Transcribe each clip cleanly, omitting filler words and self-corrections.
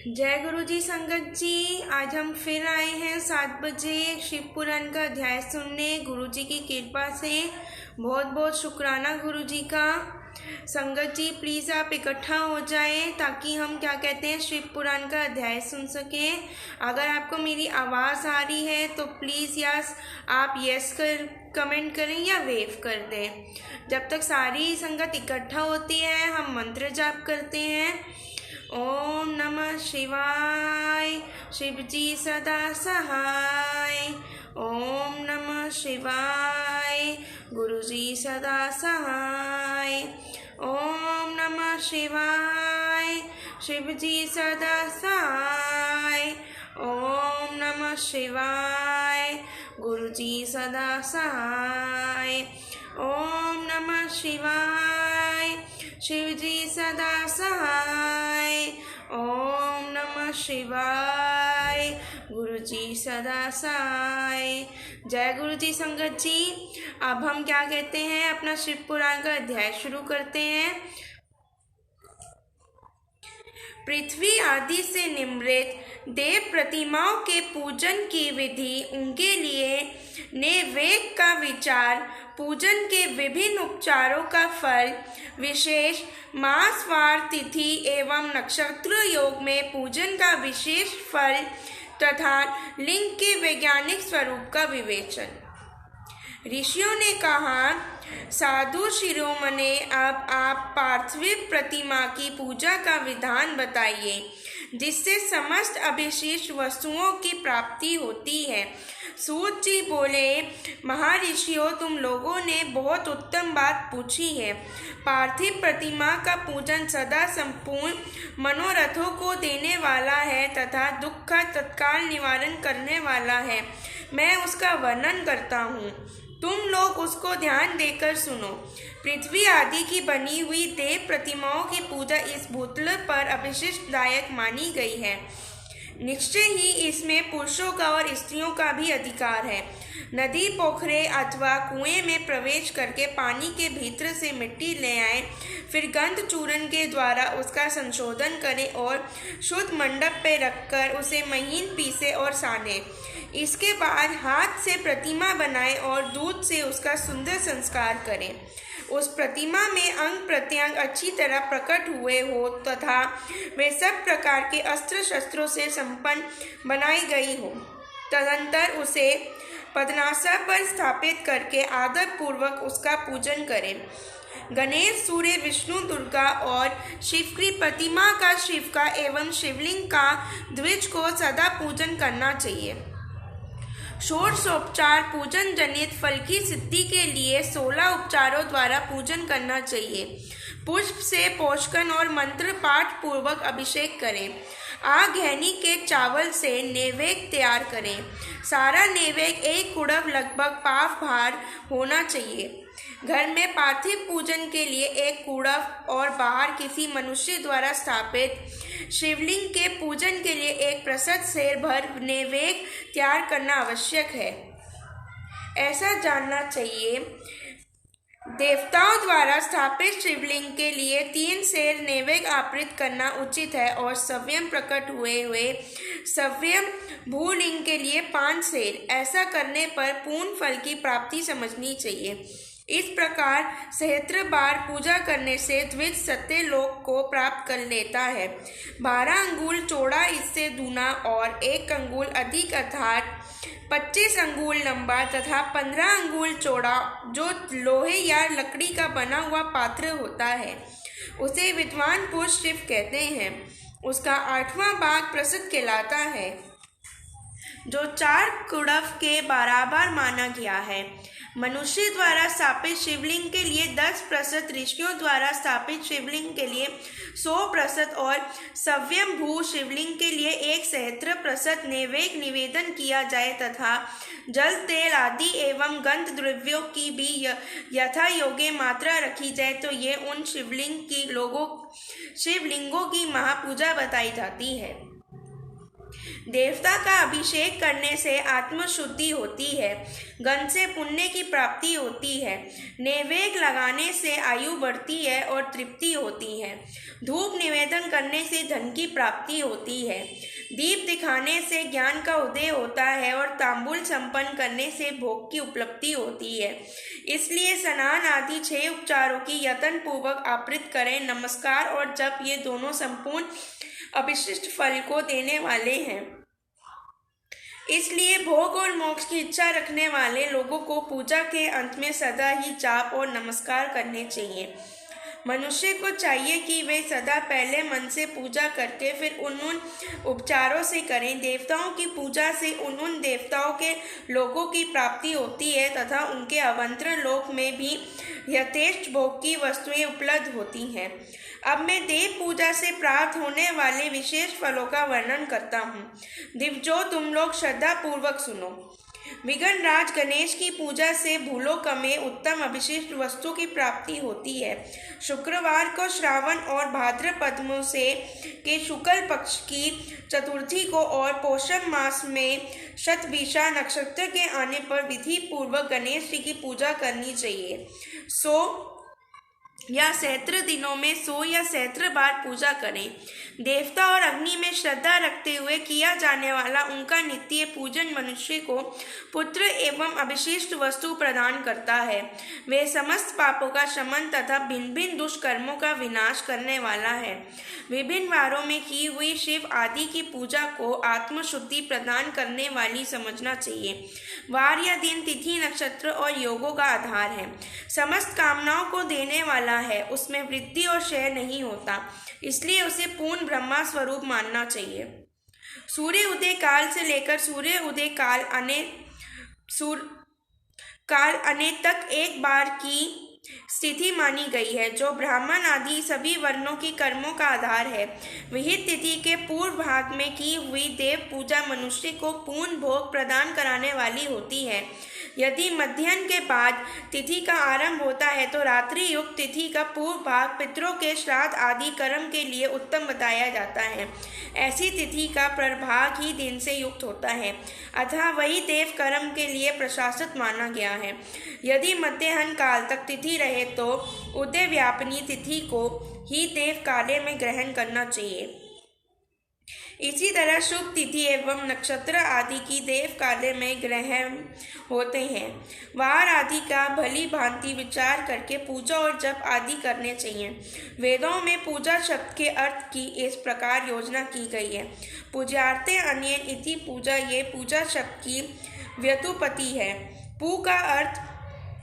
जय गुरु जी संगत जी। आज हम फिर आए हैं 7 बजे शिव पुराण का अध्याय सुनने। गुरु जी की कृपा से बहुत बहुत शुक्राना गुरु जी का। संगत जी प्लीज़ आप इकट्ठा हो जाएं ताकि हम क्या कहते हैं शिव पुराण का अध्याय सुन सकें। अगर आपको मेरी आवाज़ आ रही है तो प्लीज़ यस आप यस कर कमेंट करें या वेव कर दें। जब तक सारी संगत इकट्ठा होती है हम मंत्र जाप करते हैं। ओम नमः शिवाय, शिव जी सदा सहाय। ओम नमः शिवाय, गुरु जी सदा सहाय। ओम नमः शिवाय, शिव जी सदा सहाय। ओम नमः शिवाय, गुरु जी सदा सहाय। ओम नमः शिवाय, शिव जी सदा सहाय। ओम नमः शिवाय, गुरु जी सदा सहाय। जय गुरु जी संगत जी। अब हम क्या कहते हैं अपना शिव पुराण का अध्याय शुरू करते हैं। पृथ्वी आदि से निम्रित देव प्रतिमाओं के पूजन की विधि, उनके लिए नैवेद्य का विचार, पूजन के विभिन्न उपचारों का फल, विशेष मास वार तिथि एवं नक्षत्र योग में पूजन का विशेष फल तथा लिंग के वैज्ञानिक स्वरूप का विवेचन। ऋषियों ने कहा, साधु शिरोमणे, अब आप पार्थिव प्रतिमा की पूजा का विधान बताइए जिससे समस्त अभिशिष्ट वस्तुओं की प्राप्ति होती है। सूत जी बोले, महर्षियों, तुम लोगों ने बहुत उत्तम बात पूछी है। पार्थिव प्रतिमा का पूजन सदा संपूर्ण मनोरथों को देने वाला है तथा दुख का तत्काल निवारण करने वाला है। मैं उसका वर्णन करता हूँ, तुम लोग उसको ध्यान देकर सुनो। पृथ्वी आदि की बनी हुई देव प्रतिमाओं की पूजा इस भूतल पर अभिष्टदायक मानी गई है। निश्चय ही इसमें पुरुषों का और स्त्रियों का भी अधिकार है। नदी, पोखरे अथवा कुएं में प्रवेश करके पानी के भीतर से मिट्टी ले आए, फिर गंध चूर्ण के द्वारा उसका संशोधन करें और शुद्ध मंडप पे रखकर उसे महीन पीसे और साने। इसके बाद हाथ से प्रतिमा बनाएं और दूध से उसका सुंदर संस्कार करें। उस प्रतिमा में अंग प्रत्यंग अच्छी तरह प्रकट हुए हो तथा वे सब प्रकार के अस्त्र शस्त्रों से संपन्न बनाई गई हो। तदंतर उसे पद्मासन पर स्थापित करके आदर पूर्वक उसका पूजन करें। गणेश, सूर्य, विष्णु, दुर्गा और शिव की प्रतिमा का, शिव का एवं शिवलिंग का द्विज को सदा पूजन करना चाहिए। षोडशोपचार पूजन जनित फल की सिद्धि के लिए 16 उपचारों द्वारा पूजन करना चाहिए। पुष्प से पोषण और मंत्र पाठ पूर्वक अभिषेक करें। आघैनी के चावल से नैवेद्य तैयार करें। सारा नैवेद्य एक कुड़व लगभग पाव भार होना चाहिए। घर में पार्थिव पूजन के लिए एक कुड़व और बाहर किसी मनुष्य द्वारा स्थापित शिवलिंग के पूजन के लिए एक प्रशस्त सेर भर नैवेद्य तैयार करना आवश्यक है। ऐसा जानना चाहिए, देवताओं द्वारा स्थापित शिवलिंग के लिए 3 सेर नैवेद्य अर्पित करना उचित है और सव्यम प्रकट हुए सव्यम भूलिंग के लिए 5 सेर। ऐसा करने पर पूर्ण फल की प्राप्ति समझनी चाहिए। इस प्रकार सहस्त्र बार पूजा करने से द्विज सत्य लोक को प्राप्त कर लेता है। 12 अंगुल चौड़ा इससे दूना और 1 अंगुल अधिक अर्थात 25 अंगुल लंबा तथा 15 अंगुल चौड़ा जो लोहे या लकड़ी का बना हुआ पात्र होता है उसे विद्वान पुरुष शिव कहते हैं। उसका 8वां भाग प्रसिद्ध कहलाता है जो 4 कुड़व के बराबर माना गया है। मनुष्य द्वारा स्थापित शिवलिंग के लिए 10 प्रसत, ऋषियों द्वारा स्थापित शिवलिंग के लिए 100 प्रसत और सव्यम भू शिवलिंग के लिए 1 सहस्त्र प्रसत नैवेद्य निवेदन किया जाए तथा जल, तेल आदि एवं गंध द्रव्यों की भी यथा योग्य मात्रा रखी जाए तो ये उन शिवलिंगों की महापूजा बताई जाती है। देवता का अभिषेक करने से आत्मशुद्धि होती है, गंध से पुण्य की प्राप्ति होती है, नैवेद्य लगाने से आयु बढ़ती है और तृप्ति होती है, धूप निवेदन करने से धन की प्राप्ति होती है, दीप दिखाने से ज्ञान का उदय होता है और तांबूल संपन्न करने से भोग की उपलब्धि होती है। इसलिए स्नान आदि 6 उपचारों की यत्न पूर्वक आवृत्ति करें। नमस्कार और जप ये दोनों संपूर्ण अभिष्ट फल को देने वाले हैं। इसलिए भोग और मोक्ष की इच्छा रखने वाले लोगों को पूजा के अंत में सदा ही जाप और नमस्कार करने चाहिए। मनुष्य को चाहिए कि वे सदा पहले मन से पूजा करके फिर उन उपचारों से करें। देवताओं की पूजा से उन देवताओं के लोगों की प्राप्ति होती है तथा उनके अवंतर लोक में भी यथेष्ट भोग की वस्तुएं उपलब्ध होती हैं। अब मैं देव पूजा से प्राप्त होने वाले विशेष फलों का वर्णन करता हूँ, जो तुम लोग श्रद्धा पूर्वक सुनो। विघ्नराज गणेश की पूजा से भूलोक में उत्तम अभिष्ट वस्तु की प्राप्ति होती है। शुक्रवार को श्रावण और भाद्रपद से के शुक्ल पक्ष की चतुर्थी को और पौषम मास में शतभिषा नक्षत्र के आने पर विधि पूर्वक गणेश जी की पूजा करनी चाहिए। या सहस्त्र दिनों में 100 या सहस्त्र बार पूजा करें। देवता और अग्नि में श्रद्धा रखते हुए किया जाने वाला उनका नित्य पूजन मनुष्य को पुत्र एवं अभिष्ट वस्तु प्रदान करता है। वे समस्त पापों का शमन तथा भिन्न भिन्न दुष्कर्मों का विनाश करने वाला है। विभिन्न वारों में की हुई शिव आदि की पूजा को आत्मशुद्धि प्रदान करने वाली समझना चाहिए। वार या दिन, तिथि, नक्षत्र और योगों का आधार है। समस्त कामनाओं को देने वाला है, उसमें वृद्धि और क्षय नहीं होता, इसलिए उसे पूर्ण ब्रह्मा स्वरूप मानना चाहिए। सूर्य उदय काल से लेकर सूर्य उदय काल आने तक एक बार की स्थिति मानी गई है, जो ब्राह्मण आदि सभी वर्णों की कर्मों का आधार है। विहित तिथि के पूर्व भाग में की हुई देव पूजा मनुष्य को पूर्ण भोग प्रदान कराने वाली होती है। यदि मध्याह्न के बाद तिथि का आरंभ होता है तो रात्रि युक्त तिथि का पूर्व भाग पितरों के श्राद्ध आदि कर्म के लिए उत्तम बताया जाता है। ऐसी तिथि का प्रभाग ही दिन से युक्त होता है, अतः वही देव कर्म के लिए प्रशासित माना गया है। यदि मध्याह्न काल तक तिथि रहे तो उदय व्यापनी तिथि को ही देव काले में ग्रहण करना चाहिए। इसी तरह शुभ तिथि एवं नक्षत्र आदि की देव काले में ग्रहण होते हैं। वार आदि का भली भांति विचार करके पूजा और जप आदि करने चाहिए। वेदों में पूजा शब्द के अर्थ की इस प्रकार योजना की गई है। पूज्यार्थे अन्येन इति पूजा, ये पूजा शब्द की व्युत्पत्ति है। पू का अर्थ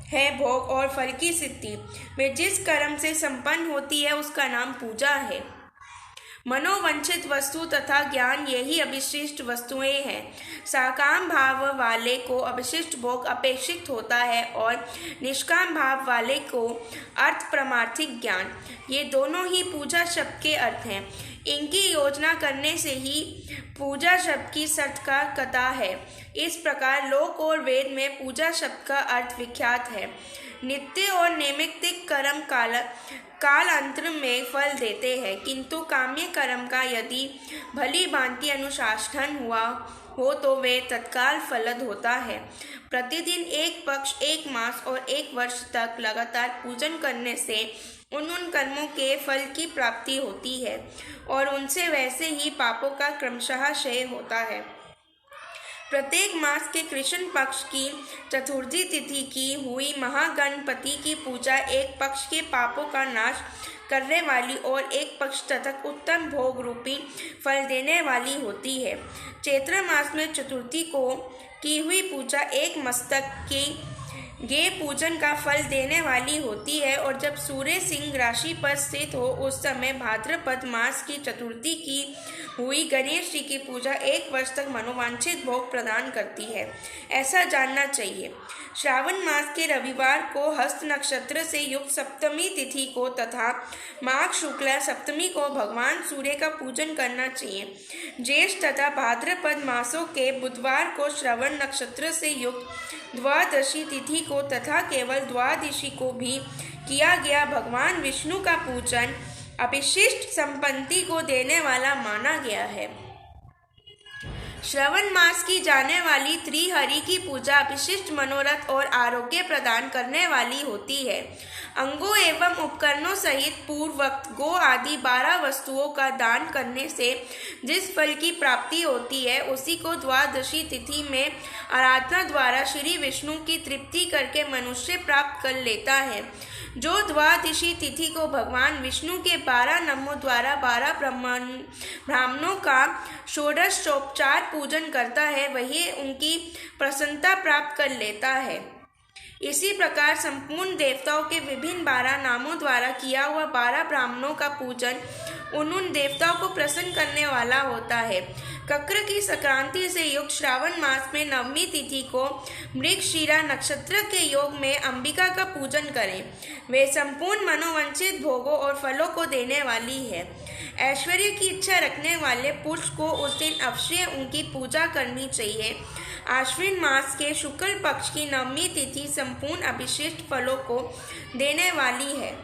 है भोग और फल की सिद्धि। वे जिस कर्म से संपन्न होती है उसका नाम पूजा है। मनोवंचित वस्तु तथा ज्ञान यही अभिष्ट वस्तुएं हैं। साकाम भाव वाले को अभिष्ट भोग अपेक्षित होता है और निष्काम भाव वाले को अर्थ परमार्थिक ज्ञान, ये दोनों ही पूजा शब्द के अर्थ हैं। इनकी योजना करने से ही पूजा शब्द की सार्थकता है। इस प्रकार लोक और वेद में पूजा शब्द का अर्थ विख्यात है। नित्य और नैमित्तिक कर्म कालांतर में फल देते हैं, किंतु काम्य कर्म का यदि भली भांति अनुशासन हुआ हो तो वे तत्काल फलद होता है। प्रतिदिन एक पक्ष, एक मास और एक वर्ष तक लगातार पूजन करने से उन कर्मों के फल की प्राप्ति होती है और उनसे वैसे ही पापों का क्रमशः क्षय होता है। प्रत्येक मास के कृष्ण पक्ष की चतुर्थी तिथि की हुई महागणपति की पूजा एक पक्ष के पापों का नाश करने वाली और एक पक्ष तक उत्तम भोग रूपी फल देने वाली होती है। चैत्र मास में चतुर्थी को की हुई पूजा एक मस्तक के ये पूजन का फल देने वाली होती है और जब सूर्य सिंह राशि पर स्थित हो उस समय भाद्रपद मास की चतुर्थी की हुई गणेश जी की पूजा एक वर्ष तक मनोवांछित भोग प्रदान करती है, ऐसा जानना चाहिए। श्रावण मास के रविवार को हस्त नक्षत्र से युक्त सप्तमी तिथि को तथा माघ शुक्ला सप्तमी को भगवान सूर्य का पूजन करना चाहिए। ज्येष्ठ तथा भाद्रपद मासों के बुधवार को श्रवण नक्षत्र से युक्त द्वादशी तिथि को तथा केवल द्वादशी को भी किया गया भगवान विष्णु का पूजन अभिष्ट संपत्ति को देने वाला माना गया है। श्रवण मास की जाने वाली त्रिहरि की पूजा विशिष्ट मनोरथ और आरोग्य प्रदान करने वाली होती है। अंगों एवं उपकरणों सहित पूर्वोक्त गो आदि 12 वस्तुओं का दान करने से जिस फल की प्राप्ति होती है उसी को द्वादशी तिथि में आराधना द्वारा श्री विष्णु की तृप्ति करके मनुष्य प्राप्त कर लेता है। जो द्वादशी तिथि को भगवान विष्णु के 12 नामों द्वारा 12 ब्राह्मणों का षोडशोपचार पूजन करता है वही उनकी प्रसन्नता प्राप्त कर लेता है। इसी प्रकार संपूर्ण देवताओं के विभिन्न 12 नामों द्वारा किया हुआ 12 ब्राह्मणों का पूजन उन देवताओं को प्रसन्न करने वाला होता है। कक्र की संक्रांति से युक्त श्रावण मास में नवमी तिथि को मृगशिरा नक्षत्र के योग में अंबिका का पूजन करें। वे संपूर्ण मनोवांछित भोगों और फलों को देने वाली है। ऐश्वर्य की इच्छा रखने वाले पुरुष को उस दिन अवश्य उनकी पूजा करनी चाहिए। आश्विन मास के शुक्ल पक्ष की नवमी तिथि संपूर्ण अभिषिष्ट फलों को देने वाली है।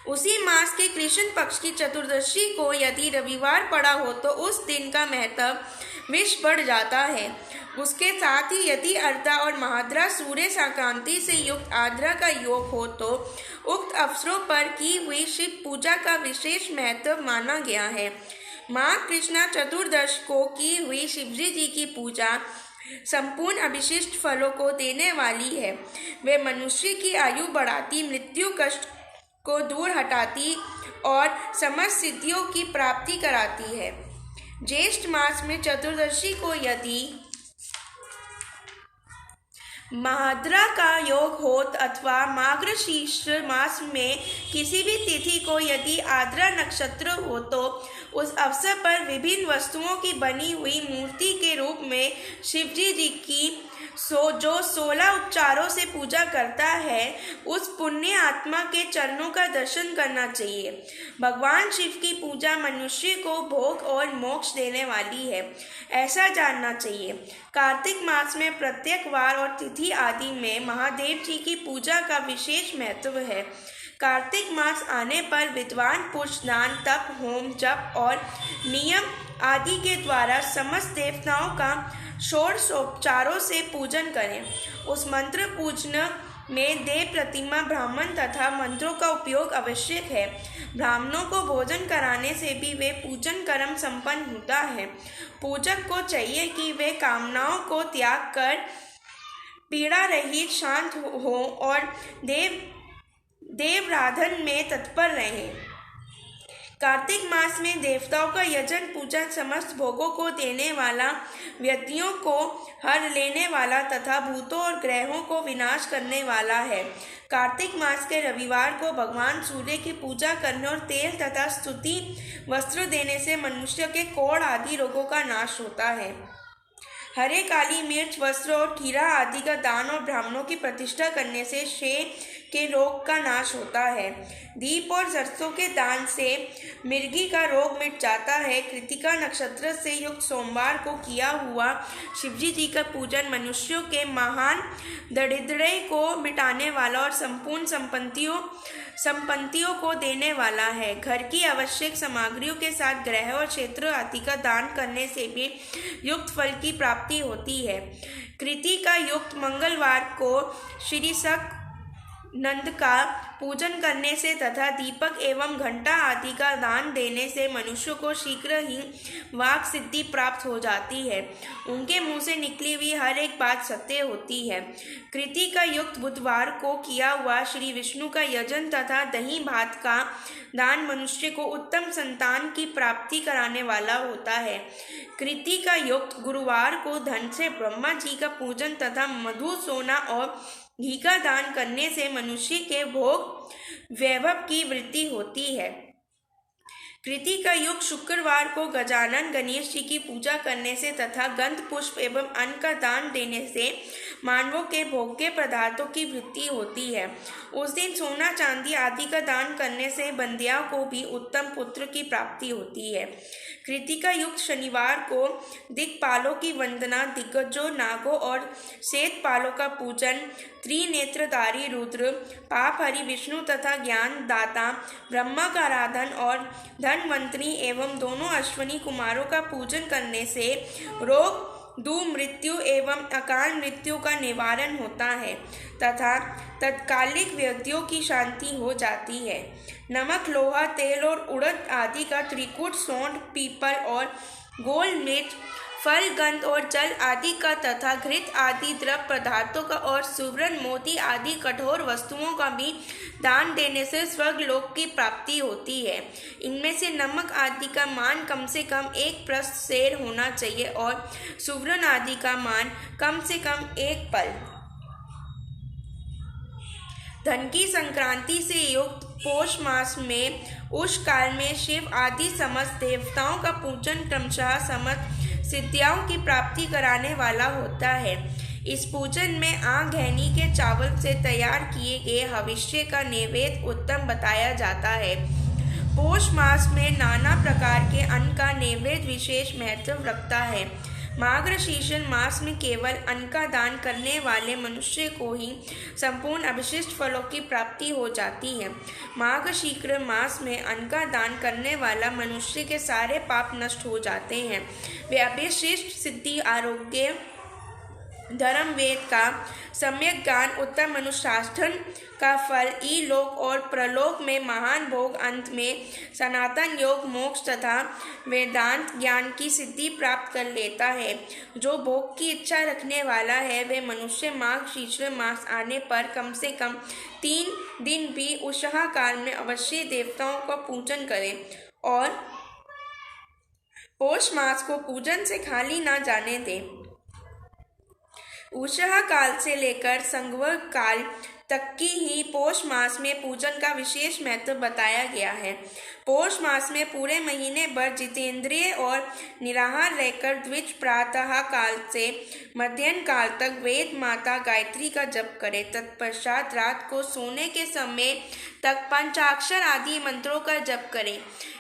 उसी मास के कृष्ण पक्ष की चतुर्दशी को यदि रविवार पड़ा हो तो उस दिन का महत्व विश बढ़ जाता है। उसके साथ ही यदि अर्धा और महाद्रा सूर्य संक्रांति से युक्त आद्रा का योग हो तो उक्त अवसरों पर की हुई शिव पूजा का विशेष महत्व माना गया है। माँ कृष्णा चतुर्दश को की हुई शिवजी जी की पूजा संपूर्ण अभिशिष्ट फलों को देने वाली है। वे मनुष्य की आयु बढ़ाती, मृत्यु कष्ट को दूर हटाती और समस्त सिद्धियों की प्राप्ति कराती है। ज्येष्ठ मास में चतुर्दशी को यदि महाद्रा का योग हो अथवा मार्गशीर्ष मास में किसी भी तिथि को यदि आद्रा नक्षत्र हो तो उस अवसर पर विभिन्न वस्तुओं की बनी हुई मूर्ति के रूप में शिवजी जी की जो 16 उपचारों से पूजा करता है उस पुण्य आत्मा के चरणों का दर्शन करना चाहिए। भगवान शिव की पूजा मनुष्य को भोग और मोक्ष देने वाली है, ऐसा जानना चाहिए। कार्तिक मास में प्रत्येक वार और तिथि आदि में महादेव जी की पूजा का विशेष महत्व है। कार्तिक मास आने पर विद्वान पुरुष दान, तप, होम, जप और नियम आदि के द्वारा समस्त देवताओं का षोडशोपचारों से पूजन करें। उस मंत्र पूजन में देव प्रतिमा, ब्राह्मण तथा मंत्रों का उपयोग आवश्यक है। ब्राह्मणों को भोजन कराने से भी वे पूजन कर्म संपन्न होता है। पूजक को चाहिए कि वे कामनाओं को त्याग कर पीड़ा रहित शांत हो और देवराधन में तत्पर रहें। कार्तिक मास में देवताओं का यजन पूजन समस्त भोगों को देने वाला, व्यक्तियों को हर लेने वाला तथा भूतों और ग्रहों को विनाश करने वाला है। कार्तिक मास के रविवार को भगवान सूर्य की पूजा करने और तेल तथा स्तुति वस्त्र देने से मनुष्य के कोढ़ आदि रोगों का नाश होता है। हरे, काली मिर्च, वस्त्र और खीरा आदि का दान और ब्राह्मणों की प्रतिष्ठा करने से क्षय के रोग का नाश होता है। दीप और सरसों के दान से मिर्गी का रोग मिट जाता है। कृतिका नक्षत्र से युक्त सोमवार को किया हुआ शिवजी जी का पूजन मनुष्यों के महान दारिद्र्य को मिटाने वाला और संपूर्ण संपत्तियों को देने वाला है। घर की आवश्यक सामग्रियों के साथ ग्रह और क्षेत्र आदि का दान करने से भी युक्त फल की प्राप्ति होती है। कृति का युक्त मंगलवार को श्री शक नंद का पूजन करने से तथा दीपक एवं घंटा आदि का दान देने से मनुष्य को शीघ्र ही वाक सिद्धि प्राप्त हो जाती है। उनके मुंह से निकली हुई हर एक बात सत्य होती है। कृति का युक्त बुधवार को किया हुआ श्री विष्णु का यजन तथा दही भात का दान मनुष्य को उत्तम संतान की प्राप्ति कराने वाला होता है। कृति का युक्त गुरुवार को धन से ब्रह्मा जी का पूजन तथा मधु, सोना और घी का दान करने से मनुष्य के भोग वैभव की वृद्धि होती है। कृति का युग शुक्रवार को गजानन गणेश जी की पूजा करने से तथा गंध पुष्प एवं अन्न का दान देने से मानवों के भोग्य पदार्थों की वृद्धि होती है। उस दिन सोना, चांदी आदि का दान करने से बंदियां को भी उत्तम पुत्र की प्राप्ति होती है। कृतिका युक्त शनिवार को दिक्पालों की वंदना, दिग्गजों, नागों और श्वेतपालों का पूजन, त्रिनेत्रधारी रुद्र, पापहरि विष्णु तथा ज्ञान दाता ब्रह्मा का आराधन और धनवंतरी एवं दोनों अश्विनी कुमारों का पूजन करने से रोग, दुर्मृत्यु एवं अकाल मृत्यु का निवारण होता है तथा तत्कालिक व्याधियों की शांति हो जाती है। नमक, लोहा, तेल और उड़द आदि का त्रिकूट, सौंठ, पीपल और गोल मिर्च, फल, गंध और जल आदि का तथा घृत आदि द्रव पदार्थों का और सुवर्ण, मोती आदि कठोर वस्तुओं का भी दान देने से स्वर्गलोक की प्राप्ति होती है। इनमें से नमक आदि का मान कम से कम 1 प्रस्थ सेर होना चाहिए और सुवर्ण आदि का मान कम से कम 1 पल। धन की संक्रांति से युक्त पौष मास में उस काल में शिव आदि समस्त देवताओं का पूजन क्रमशः समस्त सिद्धियों की प्राप्ति कराने वाला होता है। इस पूजन में आंगहनी के चावल से तैयार किए गए हविष्य का नैवेद्य उत्तम बताया जाता है। पौष मास में नाना प्रकार के अन्न का नैवेद्य विशेष महत्व रखता है। मार्गशीर्ष मास में केवल अन्न का दान करने वाले मनुष्य को ही संपूर्ण अभिष्ट फलों की प्राप्ति हो जाती है। मार्गशीर्ष मास में अन्न का दान करने वाला मनुष्य के सारे पाप नष्ट हो जाते हैं। वे अभिष्ट सिद्धि, आरोग्य, धर्म, वेद का सम्यक ज्ञान, उत्तम अनुशासन का फल, इलोक और प्रलोक में महान भोग, अंत में सनातन योग, मोक्ष तथा वेदांत ज्ञान की सिद्धि प्राप्त कर लेता है। जो भोग की इच्छा रखने वाला है वे मनुष्य मार्गशीर्ष मास आने पर कम से कम 3 दिन भी उषा काल में अवश्य देवताओं का पूजन करे और पौष मास को पूजन से खाली न जाने दे। उषा काल से लेकर संवत्सर काल तक की ही पौष मास में पूजन का विशेष महत्व बताया गया है। पौष मास में पूरे महीने भर जितेंद्रिय और निराहार रहकर द्विज प्रातः काल से मध्याह्न काल तक वेद माता गायत्री का जप करें। तत्पश्चात रात को सोने के समय तक पंचाक्षर आदि मंत्रों का जप करें।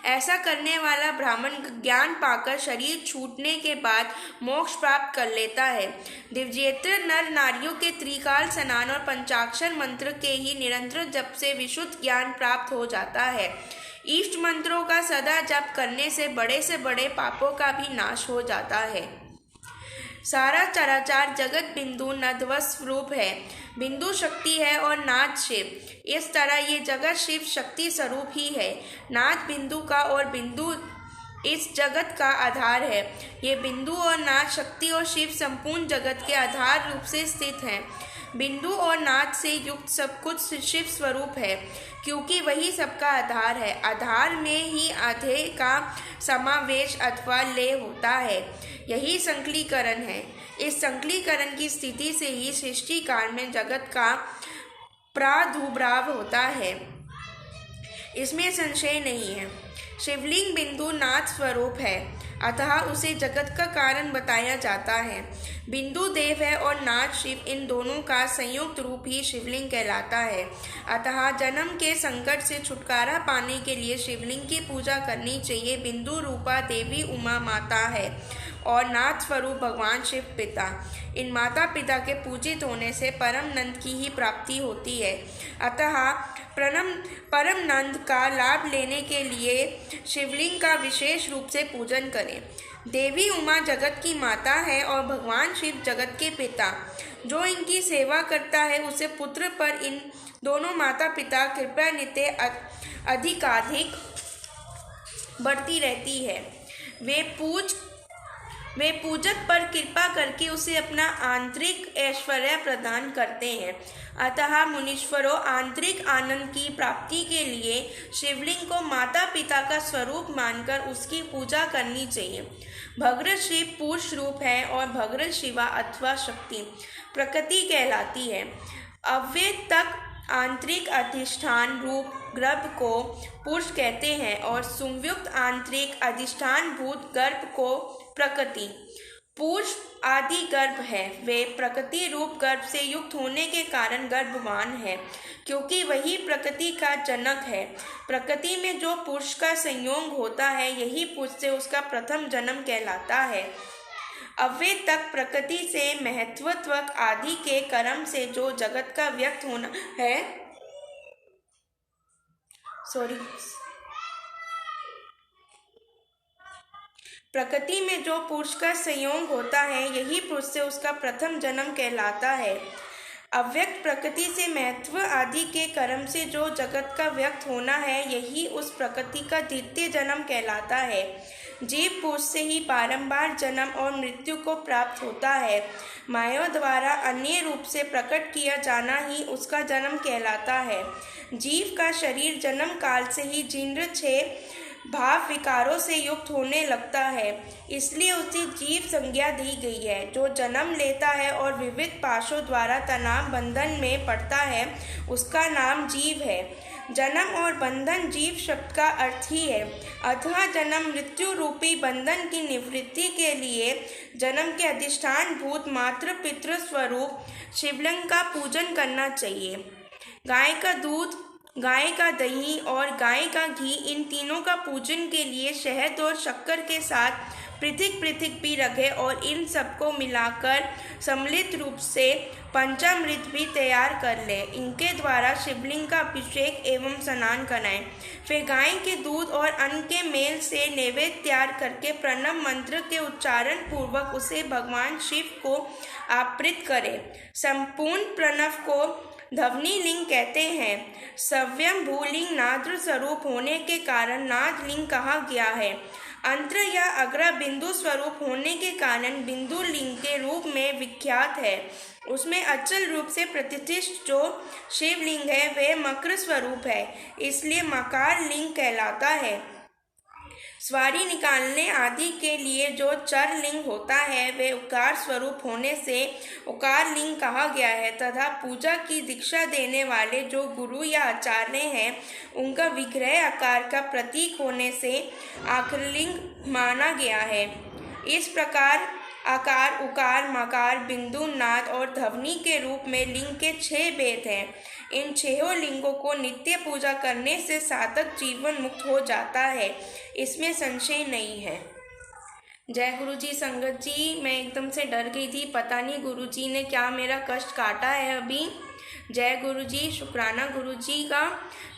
ऐसा करने वाला ब्राह्मण ज्ञान पाकर शरीर छूटने के बाद मोक्ष प्राप्त कर लेता है। दिव्येतर नर नारियों के त्रिकाल स्नान और पंचाक्षर मंत्र के ही निरंतर जप से विशुद्ध ज्ञान प्राप्त हो जाता है। इष्ट मंत्रों का सदा जप करने से बड़े पापों का भी नाश हो जाता है। सारा चराचर जगत बिंदु नदवत स्वरूप है। बिंदु शक्ति है और नाद शिव। इस तरह ये जगत शिव शक्ति स्वरूप ही है। नाद बिंदु का और बिंदु इस जगत का आधार है। ये बिंदु और नाद शक्ति और शिव संपूर्ण जगत के आधार रूप से स्थित हैं। बिंदु और नाद से युक्त सब कुछ शिव स्वरूप है, क्योंकि वही सबका आधार है। आधार में ही आधे का समावेश अथवा लय होता है। यही संकलीकरण है। इस संकलीकरण की स्थिति से ही सृष्टि काल में जगत का प्रादुर्भाव होता है, इसमें संशय नहीं है। शिवलिंग बिंदु नाद स्वरूप है, अतः उसे जगत का कारण बताया जाता है। बिंदु देव है और नाद शिव, इन दोनों का संयुक्त रूप ही शिवलिंग कहलाता है। अतः जन्म के संकट से छुटकारा पाने के लिए शिवलिंग की पूजा करनी चाहिए। बिंदु रूपा देवी उमा माता है और नाद स्वरूप भगवान शिव पिता। इन माता पिता के पूजित होने से परम नंद की ही प्राप्ति होती है। अतः परम नंद का लाभ लेने के लिए शिवलिंग का विशेष रूप से पूजन करें। देवी उमा जगत की माता है और भगवान शिव जगत के पिता। जो इनकी सेवा करता है उसे पुत्र पर इन दोनों माता पिता कृपा नित्य अधिकाधिक बढ़ती रहती है। वे पूजक पर कृपा करके उसे अपना आंतरिक ऐश्वर्य प्रदान करते हैं। अतः मुनीश्वरों, आंतरिक आनंद की प्राप्ति के लिए शिवलिंग को माता पिता का स्वरूप मानकर उसकी पूजा करनी चाहिए। भगृत शिव पुरुष रूप है और भगृत शिवा अथवा शक्ति प्रकृति कहलाती है। अव्यक्त तक आंतरिक अधिष्ठान रूप गर्भ को पुरुष कहते हैं और संयुक्त आंतरिक अधिष्ठान भूत गर्भ को प्रकृति। पुरुष आदि गर्भ है। वे प्रकृति रूप गर्भ से युक्त होने के कारण गर्भवान है, क्योंकि वही प्रकृति का जनक है। प्रकृति में जो पुरुष का संयोग होता है, यही पुरुष से उसका प्रथम जन्म कहलाता है। अव्यय तक प्रकृति से महत्वत्व आदि के कर्म से जो जगत का व्यक्त होना है, प्रकृति में जो पुरुष का संयोग होता है, यही पुरुष से उसका प्रथम जन्म कहलाता है। अव्यक्त प्रकृति से महत्व आदि के कर्म से जो जगत का व्यक्त होना है, यही उस प्रकृति का द्वितीय जन्म कहलाता है। जीव पुरुष से ही बारंबार जन्म और मृत्यु को प्राप्त होता है। माया द्वारा अन्य रूप से प्रकट किया जाना ही उसका जन्म कहलाता है। जीव का शरीर जन्म काल से ही जीर्ण 6 भाव विकारों से युक्त होने लगता है, इसलिए उसे जीव संज्ञा दी गई है। जो जन्म लेता है और विविध पाशों द्वारा तनाव बंधन में पड़ता है, उसका नाम जीव है। जन्म और बंधन जीव शब्द का अर्थ ही है। अतः जन्म मृत्यु रूपी बंधन की निवृत्ति के लिए जन्म के अधिष्ठान भूत मातृ पितृ स्वरूप शिवलिंग का पूजन करना चाहिए। गाय का दूध, गाय का दही और गाय का घी, इन तीनों का पूजन के लिए शहद और शक्कर के साथ पृथक पृथक भी रखें और इन सबको मिलाकर सम्मिलित रूप से पंचामृत भी तैयार कर लें। इनके द्वारा शिवलिंग का अभिषेक एवं स्नान कराएं। फिर गाय के दूध और अन्न के मेल से नैवेद्य तैयार करके प्रणव मंत्र के उच्चारण पूर्वक उसे भगवान शिव को अर्पित करें। संपूर्ण प्रणव को ध्वनि लिंग कहते हैं। सव्यम भूलिंग नाद स्वरूप होने के कारण नाद लिंग कहा गया है। अंतर या अग्र बिंदु स्वरूप होने के कारण बिंदु लिंग के रूप में विख्यात है। उसमें अचल रूप से प्रतिष्ठित जो शिवलिंग है वह मकर स्वरूप है, इसलिए मकार लिंग कहलाता है। स्वारी निकालने आदि के लिए जो चर लिंग होता है वह उकार स्वरूप होने से उकार लिंग कहा गया है, तथा पूजा की दीक्षा देने वाले जो गुरु या आचार्य हैं, उनका विग्रह आकार का प्रतीक होने से आखिर लिंग माना गया है। इस प्रकार आकार, उकार, मकार, बिंदु, नाद और ध्वनि के रूप में लिंग के 6 भेद हैं। इन 6 लिंगों को नित्य पूजा करने से साधक जीवन मुक्त हो जाता है, इसमें संशय नहीं है। जय गुरु जी। संगत जी, मैं एकदम से डर गई थी, पता नहीं गुरु जी ने क्या मेरा कष्ट काटा है अभी। जय गुरु जी, शुक्राना गुरु जी का।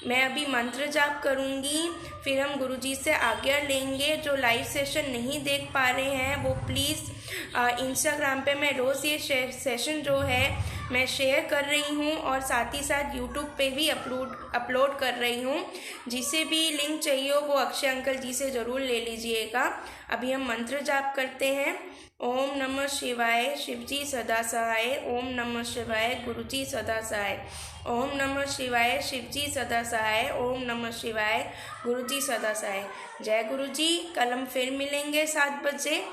मैं अभी मंत्र जाप करूँगी, फिर हम गुरु जी से आज्ञा लेंगे। जो लाइव सेशन नहीं देख पा रहे हैं वो प्लीज़ इंस्टाग्राम पे मैं रोज़ ये सेशन जो है मैं शेयर कर रही हूँ और साथ ही साथ यूट्यूब पे भी अपलोड कर रही हूँ। जिसे भी लिंक चाहिए हो वो अक्षय अंकल जी से ज़रूर ले लीजिएगा। अभी हम मंत्र जाप करते हैं। ओम नमः शिवाय, शिवजी सदा सहाय। ओम नमः शिवाय, गुरुजी सदा सहाय। ओम नमः शिवाय, शिवजी सदा सहाय। ओम नमः शिवाय, गुरुजी सदा सहाय। जय गुरु जी। कल हम फिर मिलेंगे 7 बजे।